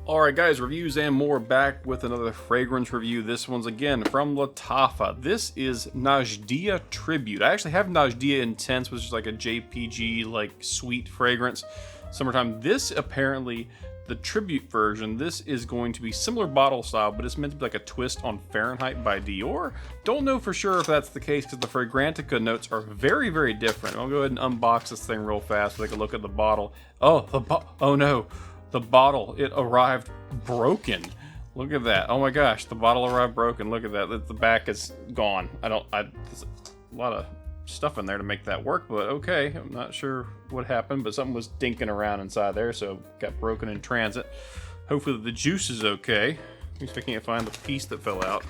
Alright guys, reviews and more, back with another fragrance review. This one's again from Lattafa. This is Najdia Tribute. I actually have Najdia Intense, which is like a JPG, like sweet fragrance. Summertime. This apparently, the Tribute version, this is going to be similar bottle style, but it's meant to be like a twist on Fahrenheit by Dior. Don't know for sure if that's the case because the Fragrantica notes are very, very different. I'll go ahead and unbox this thing real fast so take a look at the bottle. Oh no. The bottle, it arrived broken. Look at that. Oh my gosh, the bottle arrived broken. Look at that. The back is gone. There's a lot of stuff in there to make that work, but okay. I'm not sure what happened, but something was dinking around inside there, so it got broken in transit. Hopefully the juice is okay. At least I can't find the piece that fell out.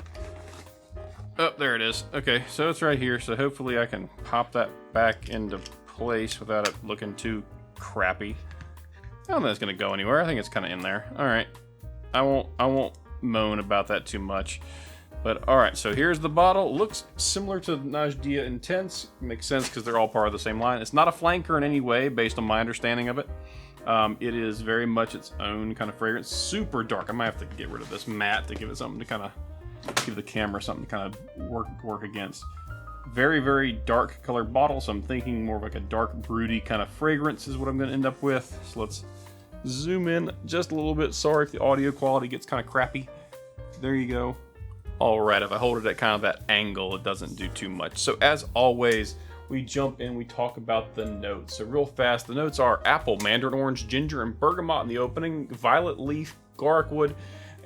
Oh, there it is. Okay, so it's right here, so hopefully I can pop that back into place without it looking too crappy. I don't think it's gonna go anywhere. I think it's kind of in there. All right, I won't moan about that too much. But all right, so here's the bottle. Looks similar to Najdia Intense. Makes sense because they're all part of the same line. It's not a flanker in any way, based on my understanding of it. It is very much its own kind of fragrance. Super dark. I might have to get rid of this matte to give it something to kind of give the camera something to kind of work against. Very, very dark colored bottle, so I'm thinking more of like a dark, broody kind of fragrance is what I'm going to end up with. So let's zoom in just a little bit. Sorry if the audio quality gets kind of crappy. There you go. All right, if I hold it at kind of that angle, it doesn't do too much. So as always, we jump in, we talk about the notes. So real fast, the notes are apple, mandarin orange, ginger, and bergamot in the opening, violet leaf, guaiac wood,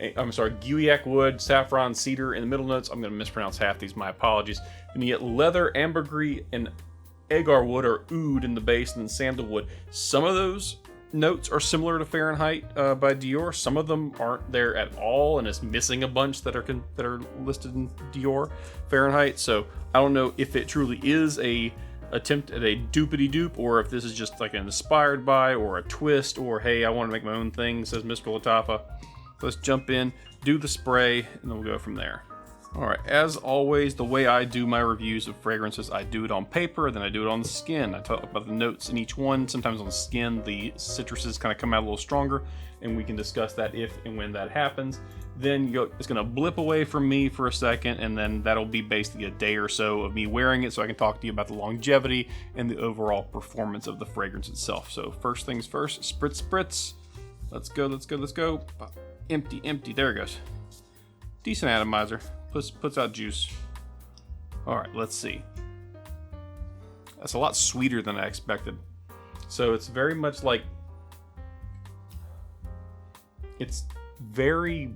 guaiac wood, saffron, cedar in the middle notes. I'm going to mispronounce half these, my apologies. And you get leather, ambergris, and agar wood or oud in the base, and then sandalwood. Some of those notes are similar to Fahrenheit by Dior. Some of them aren't there at all, and it's missing a bunch that are listed in Dior Fahrenheit. So I don't know if it truly is a attempt at a doopity-doop, or if this is just like an inspired by, or a twist, or hey, I want to make my own thing, says Mr. Lattafa. Let's jump in, do the spray, and then we'll go from there. Alright, as always, the way I do my reviews of fragrances, I do it on paper, then I do it on the skin. I talk about the notes in each one. Sometimes on the skin, the citruses kind of come out a little stronger, and we can discuss that if and when that happens. Then it's going to blip away from me for a second, and then that'll be basically a day or so of me wearing it, so I can talk to you about the longevity and the overall performance of the fragrance itself. So first things first, spritz, spritz. Let's go, let's go, let's go. Empty, empty, there it goes. Decent atomizer. Puts out juice. Alright, let's see. That's a lot sweeter than I expected. So it's very much like... It's very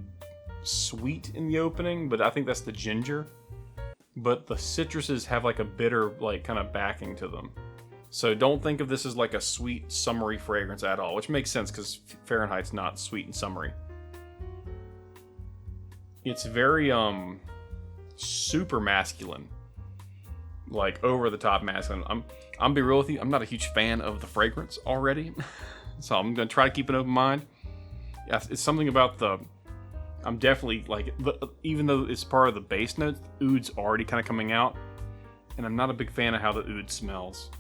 sweet in the opening, but I think that's the ginger. But the citruses have like a bitter, like, kind of backing to them. So don't think of this as like a sweet, summery fragrance at all, which makes sense because Fahrenheit's not sweet and summery. It's very, super masculine. Like, over-the-top masculine. I'm be real with you, I'm not a huge fan of the fragrance already. So I'm gonna try to keep an open mind. Yeah, it's something about I'm definitely, like, even though it's part of the base notes, the oud's already kind of coming out. And I'm not a big fan of how the oud smells.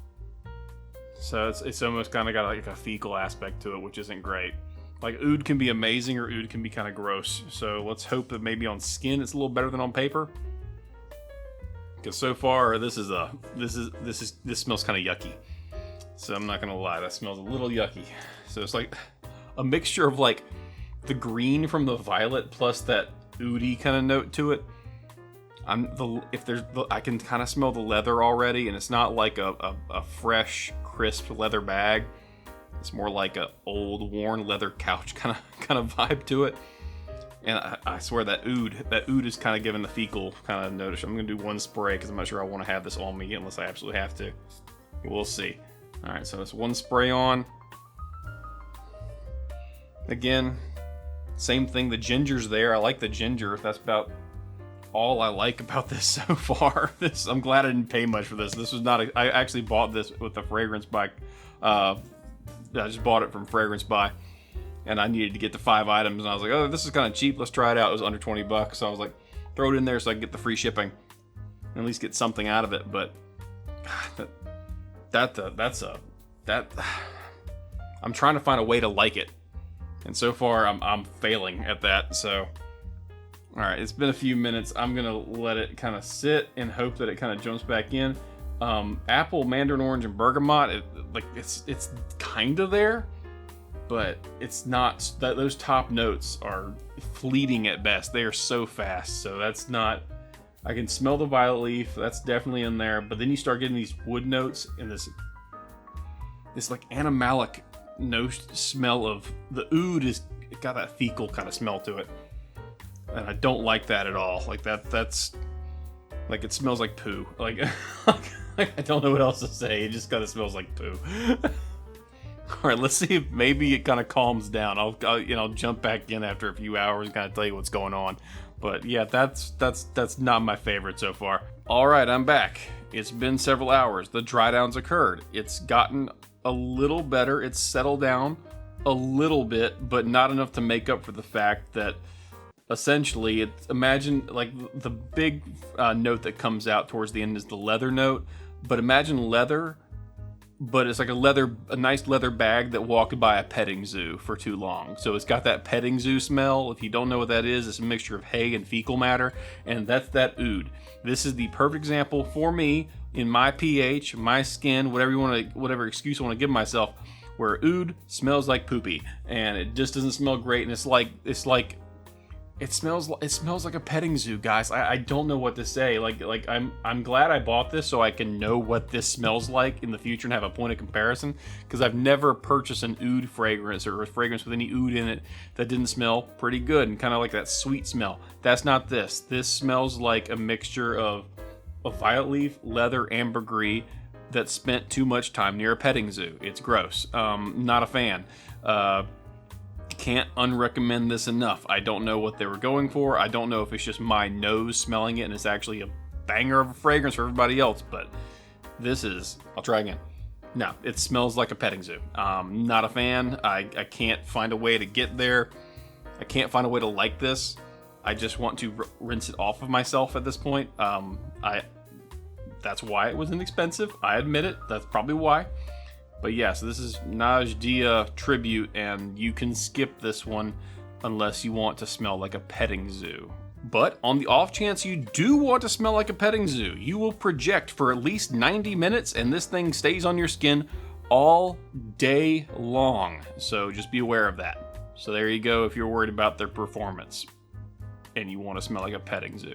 So it's almost kind of got like a fecal aspect to it, which isn't great. Like, oud can be amazing or oud can be kind of gross. So let's hope that maybe on skin it's a little better than on paper. Because so far this smells kind of yucky. So I'm not gonna lie, that smells a little yucky. So it's like a mixture of like the green from the violet plus that oudy kind of note to it. I can kind of smell the leather already, and it's not like a fresh, crisp leather bag. It's more like a old, worn leather couch kind of vibe to it. And I swear that oud is kind of giving the fecal kind of notice. I'm gonna do one spray because I'm not sure I want to have this on me unless I absolutely have to. We'll see. All right, so it's one spray on. Again, same thing. The ginger's there. I like the ginger. That's about all I like about this so far. I'm glad I didn't pay much for this. This was not. I actually bought this with the fragrance by. I just bought it from Fragrance Buy, and I needed to get the 5 items, and I was like, oh, this is kind of cheap, let's try it out. It was under 20 bucks, so I was like, throw it in there so I can get the free shipping and at least get something out of it. But I'm trying to find a way to like it. And so far, I'm failing at that, so... Alright, it's been a few minutes. I'm gonna let it kind of sit and hope that it kind of jumps back in. Apple, mandarin orange, and bergamot, it's kind of there, but it's not. Those top notes are fleeting at best. They are so fast, so that's not... I can smell the violet leaf. That's definitely in there, but then you start getting these wood notes and this like animalic smell of the oud. It got that fecal kind of smell to it. And I don't like that at all. Like that's like, it smells like poo. Like, I don't know what else to say. It just kind of smells like poo. All right, let's see if maybe it kind of calms down. I'll jump back in after a few hours and kind of tell you what's going on. But yeah, that's not my favorite so far. All right, I'm back. It's been several hours. The dry down's occurred. It's gotten a little better. It's settled down a little bit, but not enough to make up for the fact that essentially, imagine like the big note that comes out towards the end is the leather note, but imagine leather, but it's like a nice leather bag that walked by a petting zoo for too long. So it's got that petting zoo smell. If you don't know what that is, it's a mixture of hay and fecal matter, and that's that oud. This is the perfect example for me in my pH, my skin, whatever excuse I want to give myself, where oud smells like poopy, and it just doesn't smell great, and it smells like a petting zoo, guys. I don't know what to say. Like I'm glad I bought this so I can know what this smells like in the future and have a point of comparison, because I've never purchased an oud fragrance or a fragrance with any oud in it that didn't smell pretty good and kind of like that sweet smell. That's not this. This smells like a mixture of a violet leaf, leather, ambergris that spent too much time near a petting zoo. It's gross. Not a fan. Can't unrecommend this enough. I don't know what they were going for. I don't know if it's just my nose smelling it and it's actually a banger of a fragrance for everybody else, but this is... I'll try again. No, it smells like a petting zoo. Not a fan. I can't find a way to get there. I can't find a way to like this. I just want to rinse it off of myself at this point. That's why it was inexpensive. I admit it. That's probably why. But yeah, so this is Najdia Tribute, and you can skip this one unless you want to smell like a petting zoo. But on the off chance you do want to smell like a petting zoo, you will project for at least 90 minutes, and this thing stays on your skin all day long. So just be aware of that. So there you go if you're worried about their performance and you want to smell like a petting zoo.